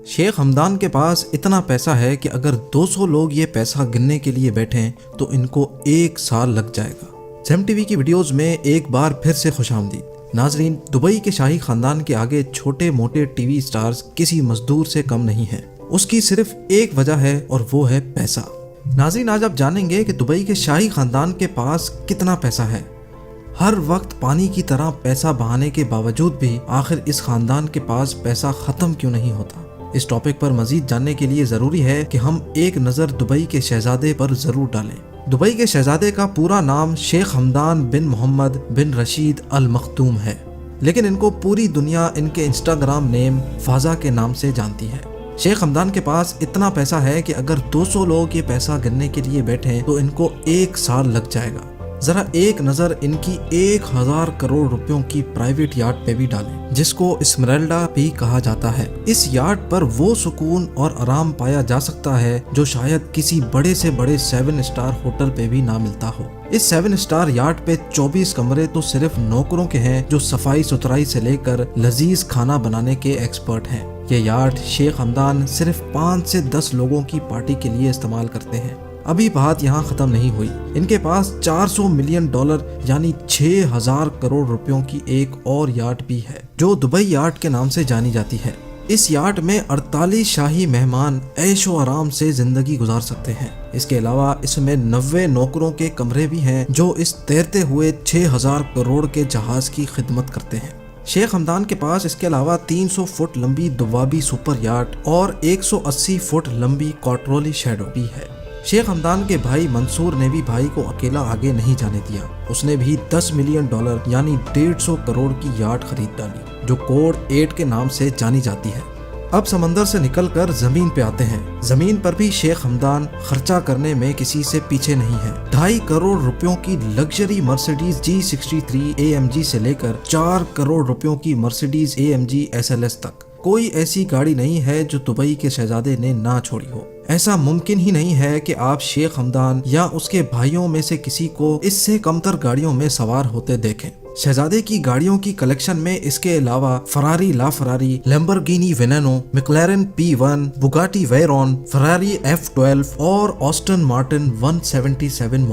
شیخ ہمدان کے پاس اتنا پیسہ ہے کہ اگر 200 لوگ یہ پیسہ گننے کے لیے بیٹھیں تو ان کو 1 سال لگ جائے گا۔ زیم ٹی وی کی ویڈیوز میں ایک بار پھر سے خوش آمدید۔ ناظرین، دبئی کے شاہی خاندان کے آگے چھوٹے موٹے ٹی وی سٹارز کسی مزدور سے کم نہیں ہیں۔ اس کی صرف ایک وجہ ہے اور وہ ہے پیسہ۔ ناظرین، آج آپ جانیں گے کہ دبئی کے شاہی خاندان کے پاس کتنا پیسہ ہے۔ ہر وقت پانی کی طرح پیسہ بہانے کے باوجود بھی آخر اس خاندان کے پاس پیسہ ختم کیوں نہیں ہوتا؟ اس ٹاپک پر مزید جاننے کے لیے ضروری ہے کہ ہم ایک نظر دبئی کے شہزادے پر ضرور ڈالیں۔ دبئی کے شہزادے کا پورا نام شیخ ہمدان بن محمد بن رشید ال مختوم ہے، لیکن ان کو پوری دنیا ان کے انسٹاگرام نیم فازا کے نام سے جانتی ہے۔ شیخ ہمدان کے پاس اتنا پیسہ ہے کہ اگر 200 لوگ یہ پیسہ گننے کے لیے بیٹھیں تو ان کو 1 سال لگ جائے گا۔ ذرا ایک نظر ان کی 1000 کروڑ روپیوں کی پرائیویٹ یاٹ پہ بھی ڈالیں، جس کو اسمرالڈا بھی کہا جاتا ہے۔ اس یاٹ پر وہ سکون اور آرام پایا جا سکتا ہے جو شاید کسی بڑے سے بڑے 7 اسٹار ہوٹل پہ بھی نہ ملتا ہو۔ اس 7 اسٹار یاٹ پہ 24 کمرے تو صرف نوکروں کے ہیں جو صفائی ستھرائی سے لے کر لذیذ کھانا بنانے کے ایکسپرٹ ہیں۔ یہ یاٹ شیخ ہمدان صرف 5 سے 10 لوگوں کی پارٹی کے لیے استعمال کرتے ہیں۔ ابھی بات یہاں ختم نہیں ہوئی، ان کے پاس $400 ملین یعنی 6000 کروڑ روپیوں کی ایک اور یاٹ بھی ہے جو دبئی یاٹ کے نام سے جانی جاتی ہے۔ اس یاٹ میں 48 شاہی مہمان عیش و آرام سے زندگی گزار سکتے ہیں۔ اس کے علاوہ اس میں 90 نوکروں کے کمرے بھی ہیں جو اس تیرتے ہوئے 6000 کروڑ کے جہاز کی خدمت کرتے ہیں۔ شیخ ہمدان کے پاس اس کے علاوہ 300 فٹ لمبی دوابی سپر یاٹ اور 180 فٹ لمبی کوٹرولی شیڈو بھی ہے۔ شیخ ہمدان کے بھائی منصور نے بھی بھائی کو اکیلا آگے نہیں جانے دیا۔ اس نے بھی $10 ملین یعنی 150 کروڑ کی یاٹ خرید ڈالی جو کوڈ 8 کے نام سے جانی جاتی ہے۔ اب سمندر سے نکل کر زمین پہ آتے ہیں۔ زمین پر بھی شیخ ہمدان خرچہ کرنے میں کسی سے پیچھے نہیں ہے۔ 2.5 کروڑ روپیوں کی لگژری مرسیڈیز G63 AMG سے لے کر 4 کروڑ روپیوں کی مرسیڈیز AMG SLS تک کوئی ایسی گاڑی نہیں ہے جو دبئی کے شہزادے نے نہ چھوڑی ہو۔ ایسا ممکن ہی نہیں ہے کہ آپ شیخ ہمدان یا اس کے بھائیوں میں سے کسی کو اس سے کمتر گاڑیوں میں سوار ہوتے دیکھیں۔ شہزادے کی گاڑیوں کی کلیکشن میں اس کے علاوہ فراری لا فراری، لیمبورگینی وینینو، میکلارن P1، بوگاٹی ویرون، فراری F12 اور آسٹن مارٹن 177 موجود